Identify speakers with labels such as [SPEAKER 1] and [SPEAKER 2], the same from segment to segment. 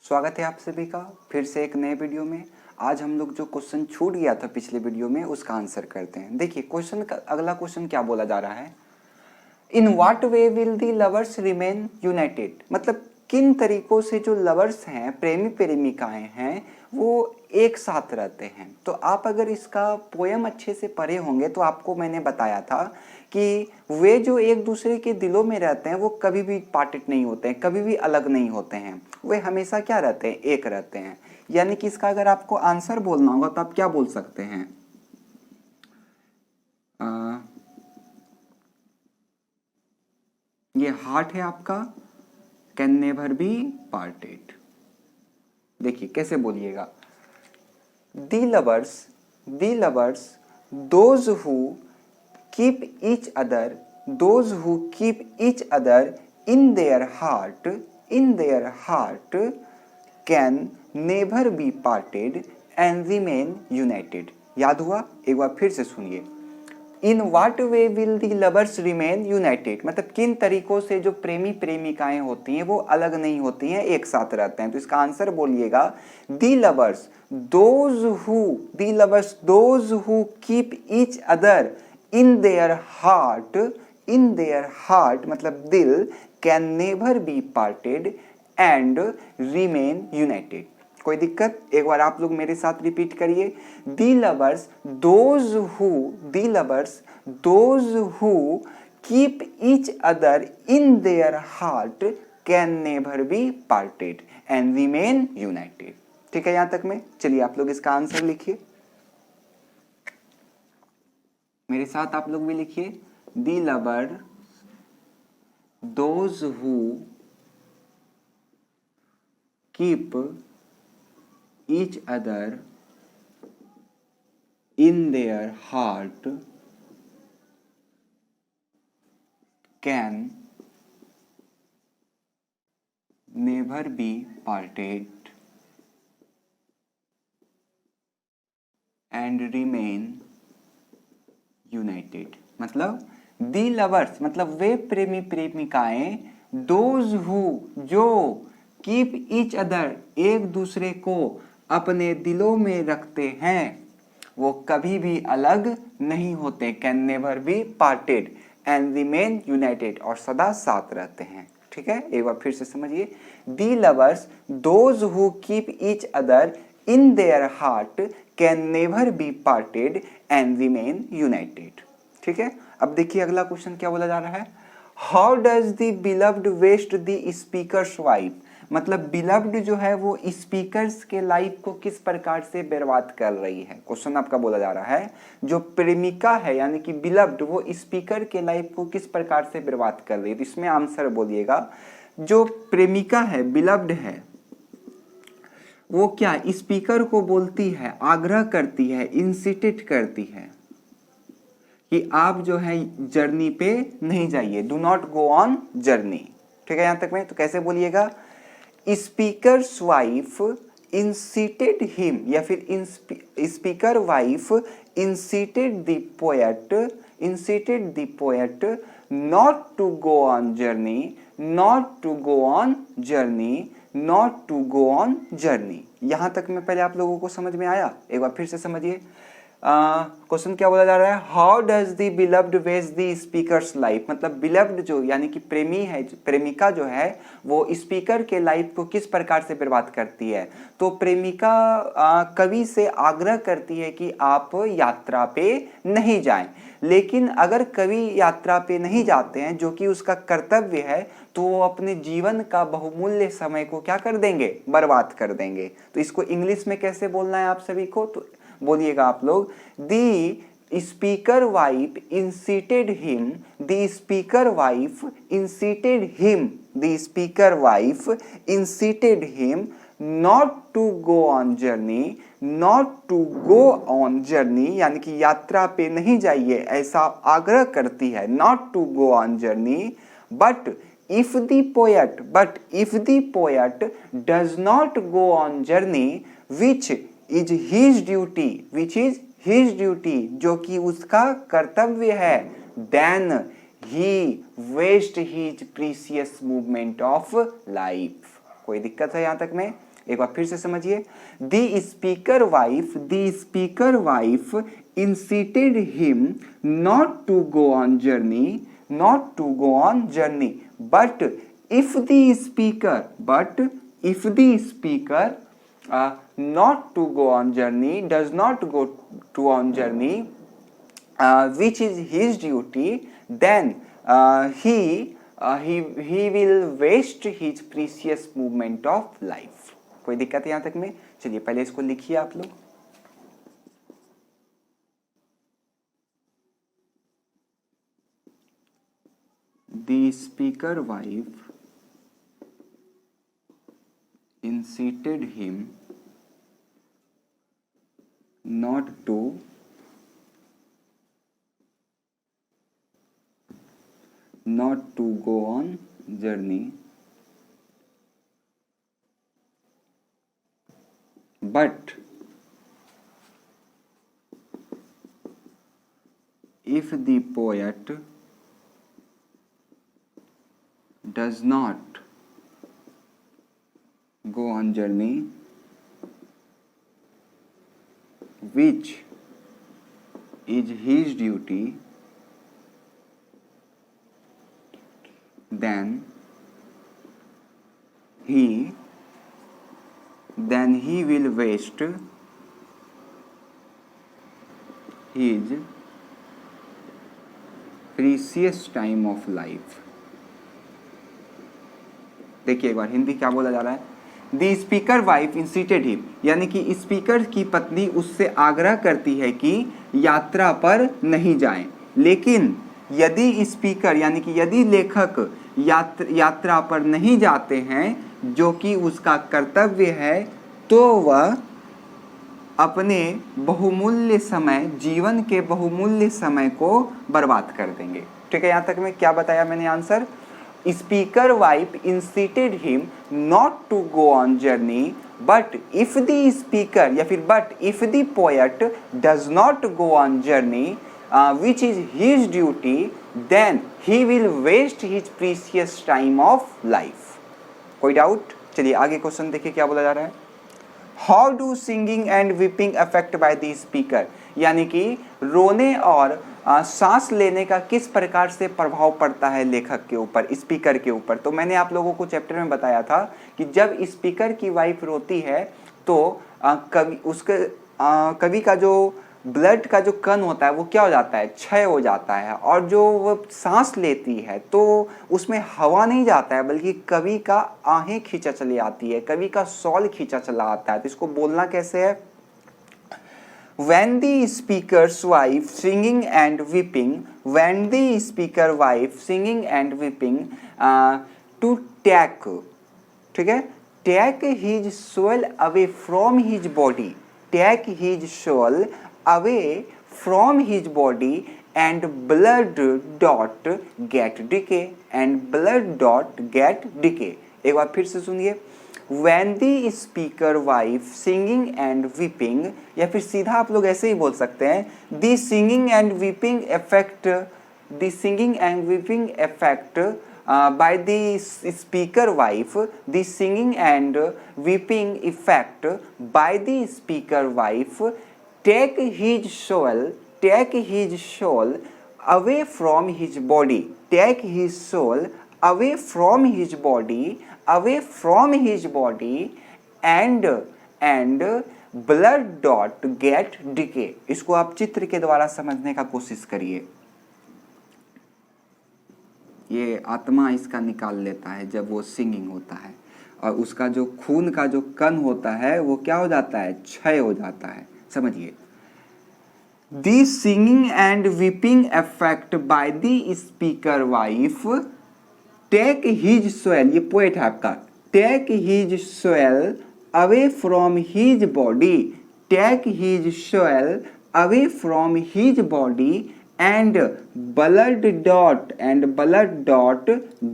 [SPEAKER 1] स्वागत है आप सभी का फिर से एक नए वीडियो में। आज हम लोग जो क्वेश्चन छूट गया था पिछले वीडियो में उसका आंसर करते हैं। देखिए क्वेश्चन का अगला क्वेश्चन क्या बोला जा रहा है, in what way will the lovers remain united, मतलब किन तरीकों से जो लवर्स हैं, प्रेमी प्रेमिकाएं हैं, वो एक साथ रहते हैं। तो आप अगर इसका पोयम अच्छे से पढ़े होंगे तो आपको मैंने बताया था कि वे जो एक दूसरे के दिलों में रहते हैं वो कभी भी पार्टेड नहीं होते हैं, कभी भी अलग नहीं होते हैं, वे हमेशा क्या रहते हैं, एक रहते हैं। यानी कि इसका अगर आपको आंसर बोलना होगा तो आप क्या बोल सकते हैं, ये हार्ट है आपका, कैन नेवर बी पार्टेड। देखिए कैसे बोलिएगा, the lovers those who keep each other in their heart can never be parted and remain united. याद हुआ? एक बार फिर से सुनिए, in what way will the lovers remain united, मतलब किन तरीकों से जो प्रेमी प्रेमिकाएं होती हैं वो अलग नहीं होती हैं, एक साथ रहते हैं। तो इसका आंसर बोलिएगा, the lovers those who keep each other in their heart मतलब दिल, can never be parted and remain united. कोई दिक्कत? एक बार आप लोग मेरे साथ रिपीट करिए, the lovers those who keep each other in their heart can never be parted and remain united. ठीक है यहां तक में? चलिए आप लोग इसका आंसर लिखिए, मेरे साथ आप लोग भी लिखिए, the lover those who keep each other in their heart can never be parted and remain united। मतलब दी लवर्स मतलब वे प्रेमी प्रेमिकाएं, दोज हु जो, कीप ईच अदर एक दूसरे को अपने दिलों में रखते हैं, वो कभी भी अलग नहीं होते, can never be parted and remain United, और सदा साथ रहते हैं। ठीक है, एक बार फिर से समझिए, the lovers those who keep each other in their heart can never be parted and remain united. ठीक है, अब देखिए अगला क्वेश्चन क्या बोला जा रहा है, how does the beloved waste the speaker's wife, मतलब बिलव्ड जो है वो स्पीकर्स के लाइफ को किस प्रकार से बर्बाद कर रही है। क्वेश्चन आपका बोला जा रहा है, जो प्रेमिका है यानी कि बिलव्ड, वो स्पीकर के लाइफ को किस प्रकार से बर्बाद कर रही है। तो इसमें आंसर बोलिएगा, जो प्रेमिका है, बिलव्ड है, वो क्या स्पीकर को बोलती है, आग्रह करती है, इंसिटेट करती है कि आप जो है जर्नी पे नहीं जाइए, do not go on journey. ठीक है यहां तक में? तो कैसे बोलिएगा, स्पीकर्स वाइफ इंसिटेड हिम, या फिर speaker wife incited the poet not to go on journey. यहां तक में पहले आप लोगों को समझ में आया? एक बार फिर से समझिए, क्वेश्चन क्या बोला जा रहा है, how does the beloved waste the speaker's life, मतलब बिलव्ड जो यानी कि प्रेमी है, प्रेमिका जो है वो स्पीकर के लाइफ को किस प्रकार से बर्बाद करती है। तो प्रेमिका कवि से आग्रह करती है कि आप यात्रा पे नहीं जाएं, लेकिन अगर कवि यात्रा पे नहीं जाते हैं, जो कि उसका कर्तव्य है, तो वो अपने जीवन का बहुमूल्य समय को क्या कर देंगे, बर्बाद कर देंगे। तो इसको इंग्लिश में कैसे बोलना है आप सभी को, तो बोलिएगा आप लोग, the speaker wife incited him not to go on journey, यानी कि यात्रा पे नहीं जाइए ऐसा आग्रह करती है, not to go on journey, but if the poet does not go on journey which is his duty, जो कि उसका कर्तव्य है, then he waste his precious movement of life. कोई दिक्कत है यहां तक में? एक बार फिर से समझिए, the speaker wife incited him not to go on journey, but if the speaker not to go on journey, does not go to on journey, which is his duty, then he will waste his precious moment of life. कोई दिक्कत है यहाँ तक में? चलिए पहले इसको लिखिए आप लोग। The speaker wife incited him not to go on journey, but if the poet does not go on journey, which is his duty, then he will waste his precious time of life. देखिए एक बार हिंदी क्या बोला जा रहा है। The speaker wife incited him, यानी कि speaker की पत्नी उससे आग्रह करती है कि यात्रा पर नहीं जाएं, लेकिन यदि स्पीकर यानी कि यदि लेखक यात्रा पर नहीं जाते हैं जो कि उसका कर्तव्य है, तो वह अपने बहुमूल्य समय, जीवन के बहुमूल्य समय को बर्बाद कर देंगे। ठीक है, यहाँ तक में क्या बताया मैंने answer? Speaker wife incited him not to go on journey, but if the speaker या फिर but if the poet does not go on journey which is his duty, then he will waste his precious time of life. कोई doubt? चलिए आगे question देखिए क्या बोला जा रहा है। How do singing and weeping affect by the speaker, यानी कि रोने और सांस लेने का किस प्रकार से प्रभाव पड़ता है लेखक के ऊपर, स्पीकर के ऊपर। तो मैंने आप लोगों को चैप्टर में बताया था कि जब स्पीकर की वाइफ रोती है तो कवि का जो ब्लड का जो कण होता है वो क्या हो जाता है? क्षय हो जाता है, और जो वो सांस लेती है तो उसमें हवा नहीं जाता है, बल्कि कवि का आहें खींचा चली आती है, कवि का सॉल खींचा चला आता है। तो इसको बोलना कैसे है? When the speaker's wife singing and weeping, when the speaker wife singing and weeping to take, ठीक है, take his soul away from his body, take his soul away from his body and blood dot get decay, and blood dot get decay. एक बार फिर से सुनिए। When the speaker wife singing and weeping, या फिर सीधा आप लोग ऐसे ही बोल सकते हैं, the singing and weeping effect by the speaker wife, the singing and weeping effect by the speaker wife take his soul away from his body, take his soul away from his body and blood dot get decay. इसको आप चित्र के द्वारा समझने का कोशिश करिए। ये आत्मा इसका निकाल लेता है जब वो सिंगिंग होता है, और उसका जो खून का जो कण होता है वो क्या हो जाता है? क्षय हो जाता है। समझिए, the singing and weeping effect by the speaker wife take his soul, ये पोएट है आपका, take his soul away from his body, take his soul away from his body and blood dot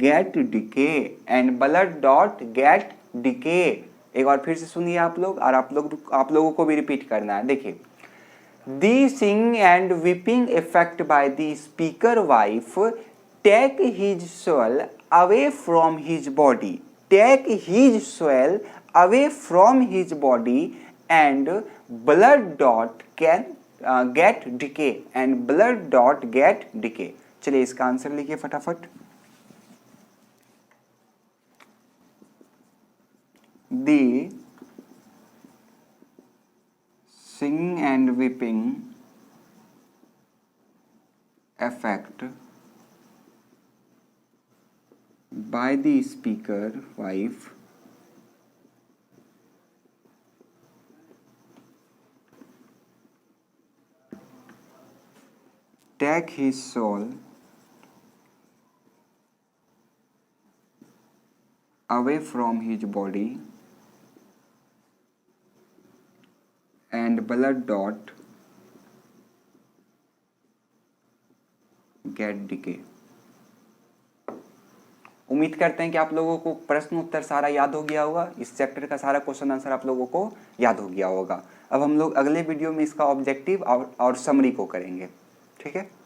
[SPEAKER 1] get decay, and blood dot get decay. एक बार फिर से सुनिए आप लोग, और आप लोगों को भी रिपीट करना है। देखिए, the singing and weeping effect by the speaker wife take his soul away from his body, take his soul away from his body and blood dot can get decay and blood dot get decay। चलिए इसका answer लिखिए फटाफट। The singing and weeping effect by the speaker wife take his soul away from his body and blood dot get decay। उम्मीद करते हैं कि आप लोगों को प्रश्न उत्तर सारा याद हो गया होगा, इस चैप्टर का सारा क्वेश्चन आंसर आप लोगों को याद हो गया होगा। अब हम लोग अगले वीडियो में इसका ऑब्जेक्टिव और समरी को करेंगे, ठीक है।